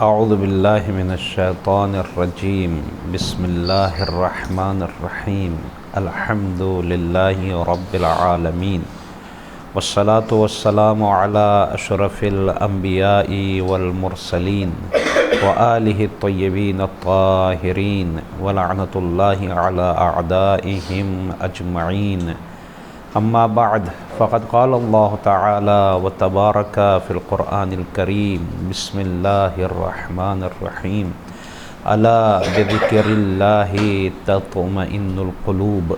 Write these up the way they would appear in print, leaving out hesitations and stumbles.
اعوذ باللہ من الشیطان الرجیم بسم اللہ الرحمن الرحیم الحمد للہ رب العالمین والصلاة والسلام علی اشرف الانبیاء والمرسلین وآلہ الطیبین الطاہرین ولعنۃ اللہ علی اعدائہم اجمعین اما بعد فقد قال اللہ تعالی وتبارک فی القرآن الکریم بسم اللہ الرحمن الرحیم الا بذکر اللہ تطمئن القلوب۔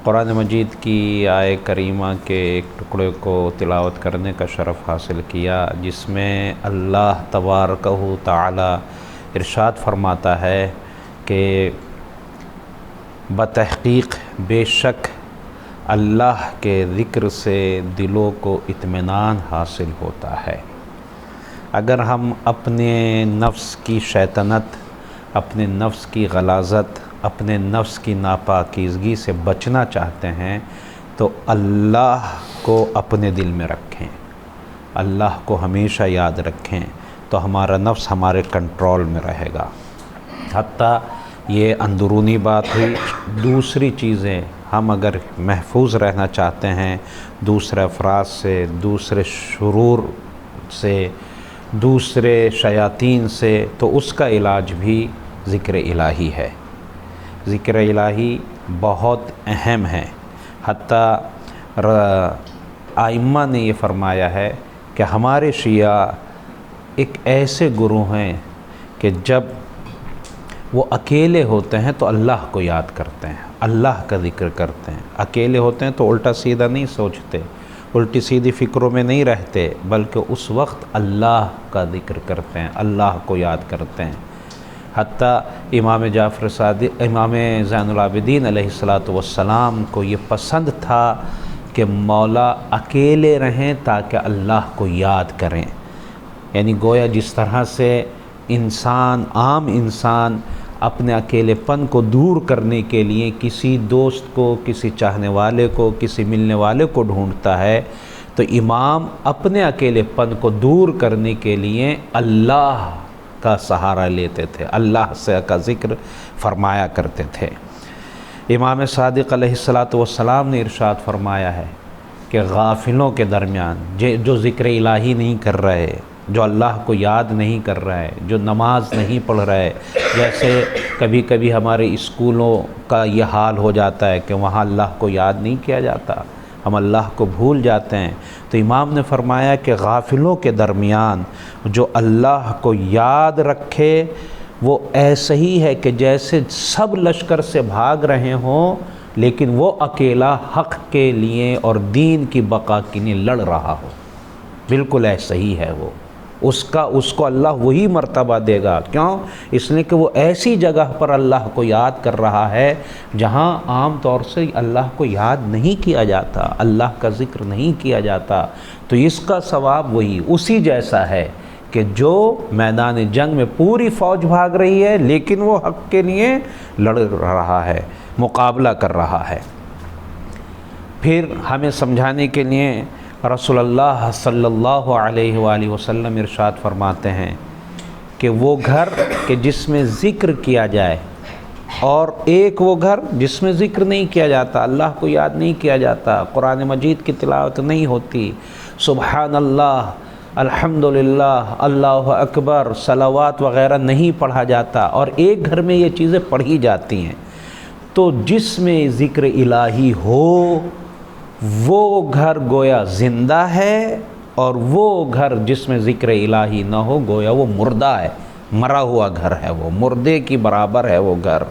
قرآن مجید کی آیہ کریمہ کے ایک ٹکڑے کو تلاوت کرنے کا شرف حاصل کیا، جس میں اللہ تبارک و تعالی ارشاد فرماتا ہے کہ بتحقیق بے شک اللہ کے ذکر سے دلوں کو اطمینان حاصل ہوتا ہے۔ اگر ہم اپنے نفس کی شیطنت، اپنے نفس کی غلاظت، اپنے نفس کی ناپاکیزگی سے بچنا چاہتے ہیں تو اللہ کو اپنے دل میں رکھیں، اللہ کو ہمیشہ یاد رکھیں، تو ہمارا نفس ہمارے کنٹرول میں رہے گا۔ حتیٰ یہ اندرونی بات ہوئی، دوسری چیزیں ہم اگر محفوظ رہنا چاہتے ہیں دوسرے افراد سے، دوسرے شرور سے، دوسرے شیاطین سے، تو اس کا علاج بھی ذکر الہی ہے۔ ذکر الہی بہت اہم ہے۔ حتیٰ ائمہ نے یہ فرمایا ہے کہ ہمارے شیعہ ایک ایسے گروہ ہیں کہ جب وہ اکیلے ہوتے ہیں تو اللہ کو یاد کرتے ہیں، اللہ کا ذکر کرتے ہیں۔ اکیلے ہوتے ہیں تو الٹا سیدھا نہیں سوچتے، الٹی سیدھی فکروں میں نہیں رہتے، بلکہ اس وقت اللہ کا ذکر کرتے ہیں، اللہ کو یاد کرتے ہیں۔ حتیٰ امام جعفر صادق، امام زین العابدین علیہ السلام کو یہ پسند تھا کہ مولا اکیلے رہیں تاکہ اللہ کو یاد کریں۔ یعنی گویا جس طرح سے عام انسان اپنے اکیلے پن کو دور کرنے کے لیے کسی دوست کو، کسی چاہنے والے کو، کسی ملنے والے کو ڈھونڈتا ہے، تو امام اپنے اکیلے پن کو دور کرنے کے لیے اللہ کا سہارا لیتے تھے، اللہ سے کا ذکر فرمایا کرتے تھے۔ امام صادق علیہ السلام نے ارشاد فرمایا ہے کہ غافلوں کے درمیان جو ذکر الہی نہیں کر رہے، جو اللہ کو یاد نہیں کر رہے، جو نماز نہیں پڑھ رہے، جیسے کبھی کبھی ہمارے اسکولوں کا یہ حال ہو جاتا ہے کہ وہاں اللہ کو یاد نہیں کیا جاتا، ہم اللہ کو بھول جاتے ہیں، تو امام نے فرمایا کہ غافلوں کے درمیان جو اللہ کو یاد رکھے وہ ایسا ہی ہے کہ جیسے سب لشکر سے بھاگ رہے ہوں لیکن وہ اکیلا حق کے لیے اور دین کی بقا کے لیے لڑ رہا ہو۔ بالکل ایسا ہی ہے وہ، اس کو اللہ وہی مرتبہ دے گا۔ کیوں؟ اس لیے کہ وہ ایسی جگہ پر اللہ کو یاد کر رہا ہے جہاں عام طور سے اللہ کو یاد نہیں کیا جاتا، اللہ کا ذکر نہیں کیا جاتا، تو اس کا ثواب وہی اسی جیسا ہے کہ جو میدان جنگ میں پوری فوج بھاگ رہی ہے لیکن وہ حق کے لیے لڑ رہا ہے، مقابلہ کر رہا ہے۔ پھر ہمیں سمجھانے کے لیے رسول اللہ صلی اللہ علیہ وآلہ وسلم ارشاد فرماتے ہیں کہ وہ گھر کہ جس میں ذکر کیا جائے اور ایک وہ گھر جس میں ذکر نہیں کیا جاتا، اللہ کو یاد نہیں کیا جاتا، قرآن مجید کی تلاوت نہیں ہوتی، سبحان اللہ، الحمدللہ، اللہ اکبر، صلوات وغیرہ نہیں پڑھا جاتا، اور ایک گھر میں یہ چیزیں پڑھی جاتی ہیں، تو جس میں ذکر الہی ہو وہ گھر گویا زندہ ہے، اور وہ گھر جس میں ذکر الہی نہ ہو گویا وہ مردہ ہے، مرا ہوا گھر ہے، وہ مردے کی برابر ہے وہ گھر۔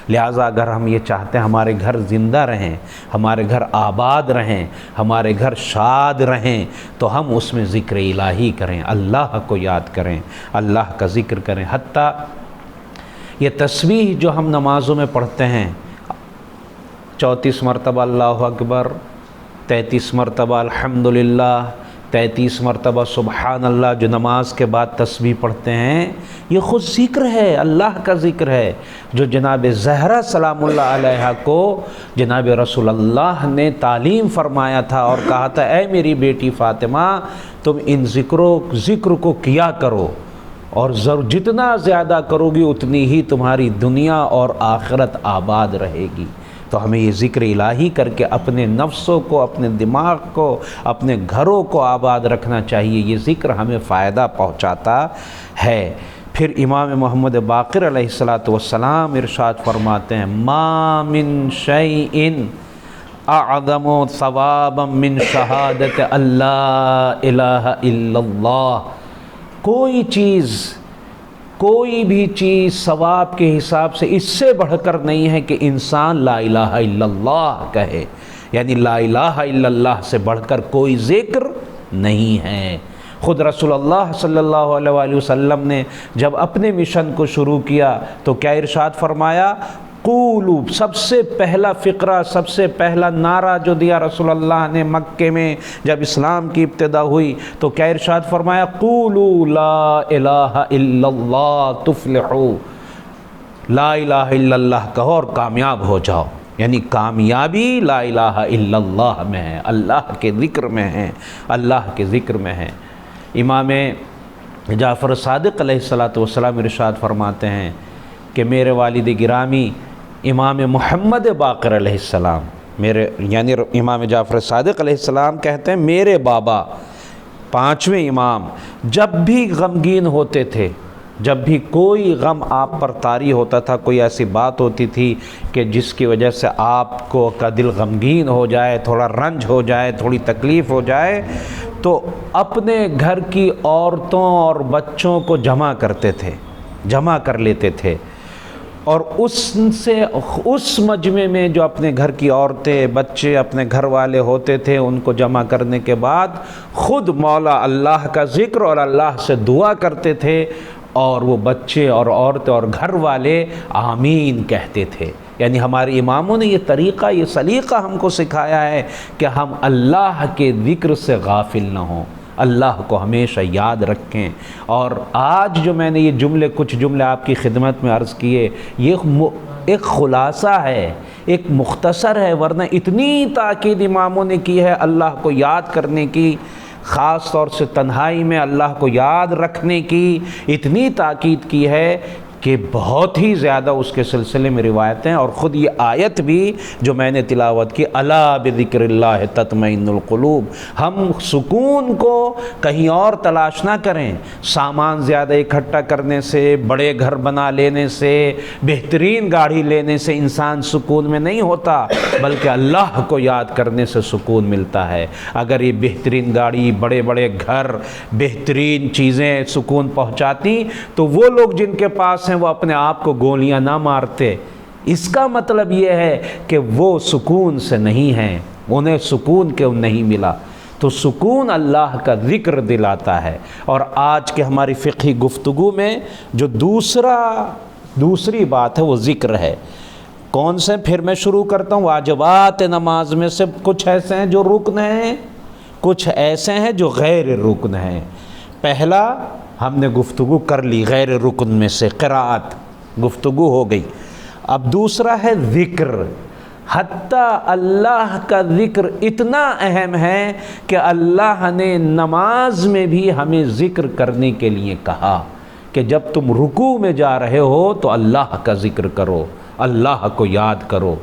لہٰذا اگر ہم یہ چاہتے ہیں ہمارے گھر زندہ رہیں، ہمارے گھر آباد رہیں، ہمارے گھر شاد رہیں، تو ہم اس میں ذکر الہی کریں، اللہ کو یاد کریں، اللہ کا ذکر کریں۔ حتیٰ یہ تسبیح جو ہم نمازوں میں پڑھتے ہیں، 34 مرتبہ اللہ اکبر، 33 مرتبہ الحمدللہ، 33 مرتبہ سبحان اللہ، جو نماز کے بعد تسبیح پڑھتے ہیں، یہ خود ذکر ہے، اللہ کا ذکر ہے، جو جناب زہرا سلام اللہ علیہا کو جناب رسول اللہ نے تعلیم فرمایا تھا اور کہا تھا اے میری بیٹی فاطمہ تم ان ذکر کو کیا کرو، اور جتنا زیادہ کرو گی اتنی ہی تمہاری دنیا اور آخرت آباد رہے گی۔ تو ہمیں یہ ذکر الہی کر کے اپنے نفسوں کو، اپنے دماغ کو، اپنے گھروں کو آباد رکھنا چاہیے۔ یہ ذکر ہمیں فائدہ پہنچاتا ہے۔ پھر امام محمد باقر علیہ السلام ارشاد فرماتے ہیں، ما من شیء اعظم ثوابا من شہادت اللہ الہ الا اللہ۔ کوئی بھی چیز ثواب کے حساب سے اس سے بڑھ کر نہیں ہے کہ انسان لا الہ الا اللہ کہے، یعنی لا الہ الا اللہ سے بڑھ کر کوئی ذکر نہیں ہے۔ خود رسول اللہ صلی اللہ علیہ وآلہ وسلم نے جب اپنے مشن کو شروع کیا تو کیا ارشاد فرمایا؟ قولو، سب سے پہلا فقرہ، سب سے پہلا نعرہ جو دیا رسول اللہ نے مکے میں جب اسلام کی ابتدا ہوئی تو کیا ارشاد فرمایا؟ قولو لا الہ الا اللہ تفلحو، لا الہ الا اللہ کہو اور کامیاب ہو جاؤ۔ یعنی کامیابی لا الہ الا اللہ میں ہے، اللہ کے ذکر میں ہے، اللہ کے ذکر میں ہے۔ امام جعفر صادق علیہ السلام ارشاد فرماتے ہیں کہ میرے والد گرامی امام محمد باقر علیہ السلام، یعنی امام جعفر صادق علیہ السلام کہتے ہیں میرے بابا پانچویں امام جب بھی غمگین ہوتے تھے، جب بھی کوئی غم آپ پر طاری ہوتا تھا، کوئی ایسی بات ہوتی تھی کہ جس کی وجہ سے آپ کو کا دل غمگین ہو جائے، تھوڑا رنج ہو جائے، تھوڑی تکلیف ہو جائے، تو اپنے گھر کی عورتوں اور بچوں کو جمع کرتے تھے، جمع کر لیتے تھے، اور اس مجمع میں جو اپنے گھر کی عورتیں، بچے، اپنے گھر والے ہوتے تھے، ان کو جمع کرنے کے بعد خود مولا اللہ کا ذکر اور اللہ سے دعا کرتے تھے، اور وہ بچے اور عورتیں اور گھر والے آمین کہتے تھے۔ یعنی ہمارے اماموں نے یہ طریقہ، یہ سلیقہ ہم کو سکھایا ہے کہ ہم اللہ کے ذکر سے غافل نہ ہوں، اللہ کو ہمیشہ یاد رکھیں۔ اور آج جو میں نے یہ کچھ جملے آپ کی خدمت میں عرض کیے، یہ ایک خلاصہ ہے، ایک مختصر ہے، ورنہ اتنی تاکید اماموں نے کی ہے اللہ کو یاد کرنے کی، خاص طور سے تنہائی میں اللہ کو یاد رکھنے کی اتنی تاکید کی ہے کہ بہت ہی زیادہ اس کے سلسلے میں روایتیں، اور خود یہ آیت بھی جو میں نے تلاوت کی، الا بذکر اللہ تطمئن القلوب، ہم سکون کو کہیں اور تلاش نہ کریں، سامان زیادہ اکٹھا کرنے سے، بڑے گھر بنا لینے سے، بہترین گاڑی لینے سے انسان سکون میں نہیں ہوتا، بلکہ اللہ کو یاد کرنے سے سکون ملتا ہے۔ اگر یہ بہترین گاڑی، بڑے بڑے گھر، بہترین چیزیں سکون پہنچاتی تو وہ لوگ جن کے پاس ہیں وہ اپنے آپ کو گولیاں نہ مارتے۔ اس کا مطلب یہ ہے کہ وہ سکون سے نہیں ہیں، انہیں سکون کیوں نہیں ملا؟ تو سکون اللہ کا ذکر دلاتا ہے۔ اور آج کے ہماری فقہی گفتگو میں جو دوسری بات ہے وہ ذکر ہے۔ کون سے؟ پھر میں شروع کرتا ہوں۔ واجبات نماز میں سے کچھ ایسے ہیں جو رکن ہیں، کچھ ایسے ہیں جو غیر رکن ہیں۔ پہلا ہم نے گفتگو کر لی، غیر رکن میں سے قرأت گفتگو ہو گئی۔ اب دوسرا ہے ذکر۔ حتیٰ اللہ کا ذکر اتنا اہم ہے کہ اللہ نے نماز میں بھی ہمیں ذکر کرنے کے لیے کہا کہ جب تم رکوع میں جا رہے ہو تو اللہ کا ذکر کرو، اللہ کو یاد کرو،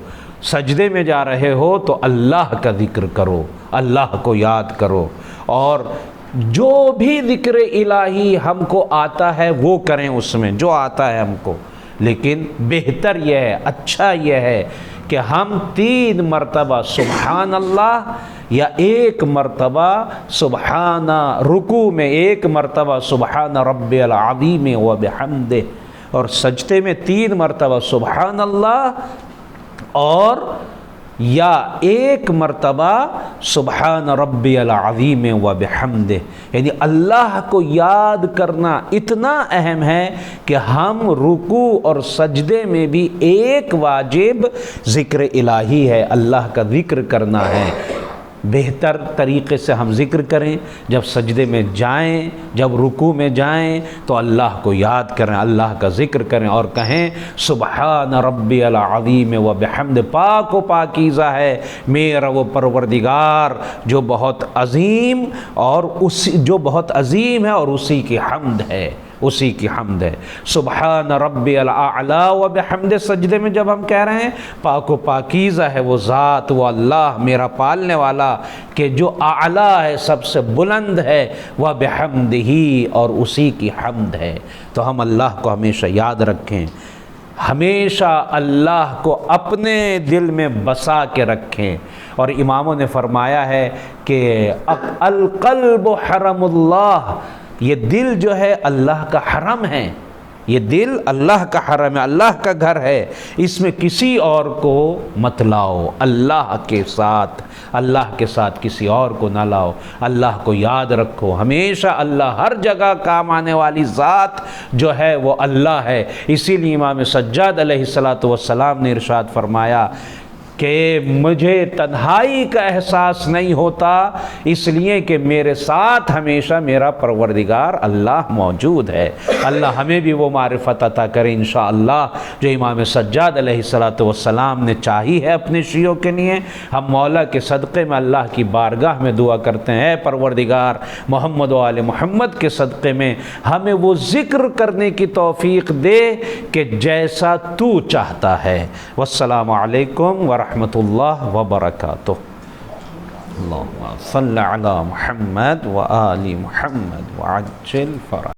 سجدے میں جا رہے ہو تو اللہ کا ذکر کرو، اللہ کو یاد کرو، اور جو بھی ذکر الہی ہم کو آتا ہے وہ کریں، اس میں جو آتا ہے ہم کو۔ لیکن بہتر یہ ہے، اچھا یہ ہے کہ ہم 3 مرتبہ سبحان اللہ، یا 1 مرتبہ سبحان، رکوع میں 1 مرتبہ سبحان ربی العظیم و بحمدہ، اور سجدے میں 3 مرتبہ سبحان اللہ، اور یا 1 مرتبہ سبحان ربی العظیم و بحمدہ۔ یعنی اللہ کو یاد کرنا اتنا اہم ہے کہ ہم رکوع اور سجدے میں بھی ایک واجب ذکر الہی ہے، اللہ کا ذکر کرنا ہے۔ بہتر طریقے سے ہم ذکر کریں، جب سجدے میں جائیں، جب رکوع میں جائیں تو اللہ کو یاد کریں، اللہ کا ذکر کریں، اور کہیں سبحان ربی العظیم و بحمد، پاک و پاکیزہ ہے میرا وہ پروردگار جو بہت عظیم ہے اور اسی کی حمد ہے۔ اسی کی حمد ہے۔ سبحان ربی الاعلیٰ و بحمد، سجدے میں جب ہم کہہ رہے ہیں پاک و پاکیزہ ہے وہ ذات، وہ اللہ میرا پالنے والا کہ جو اعلیٰ ہے، سب سے بلند ہے، و بحمدہ، اور اسی کی حمد ہے۔ تو ہم اللہ کو ہمیشہ یاد رکھیں، ہمیشہ اللہ کو اپنے دل میں بسا کے رکھیں۔ اور اماموں نے فرمایا ہے کہ القلب حرم اللہ، یہ دل جو ہے اللہ کا حرم ہے، یہ دل اللہ کا حرم ہے، اللہ کا گھر ہے، اس میں کسی اور کو مت لاؤ، اللہ کے ساتھ کسی اور کو نہ لاؤ، اللہ کو یاد رکھو ہمیشہ، اللہ ہر جگہ کام آنے والی ذات جو ہے وہ اللہ ہے۔ اسی لیے امام سجاد علیہ السلام نے ارشاد فرمایا کہ مجھے تنہائی کا احساس نہیں ہوتا، اس لیے کہ میرے ساتھ ہمیشہ میرا پروردگار اللہ موجود ہے۔ اللہ ہمیں بھی وہ معرفت عطا کرے انشاءاللہ جو امام سجاد علیہ السلام نے چاہی ہے اپنے شیعوں کے لیے۔ ہم مولا کے صدقے میں اللہ کی بارگاہ میں دعا کرتے ہیں، اے پروردگار محمد و آل محمد کے صدقے میں ہمیں وہ ذکر کرنے کی توفیق دے کہ جیسا تو چاہتا ہے۔ والسلام علیکم ورحمۃ اللہ وبرکاتہ۔ اللہم صل علی محمد و آل محمد وعجل فرج۔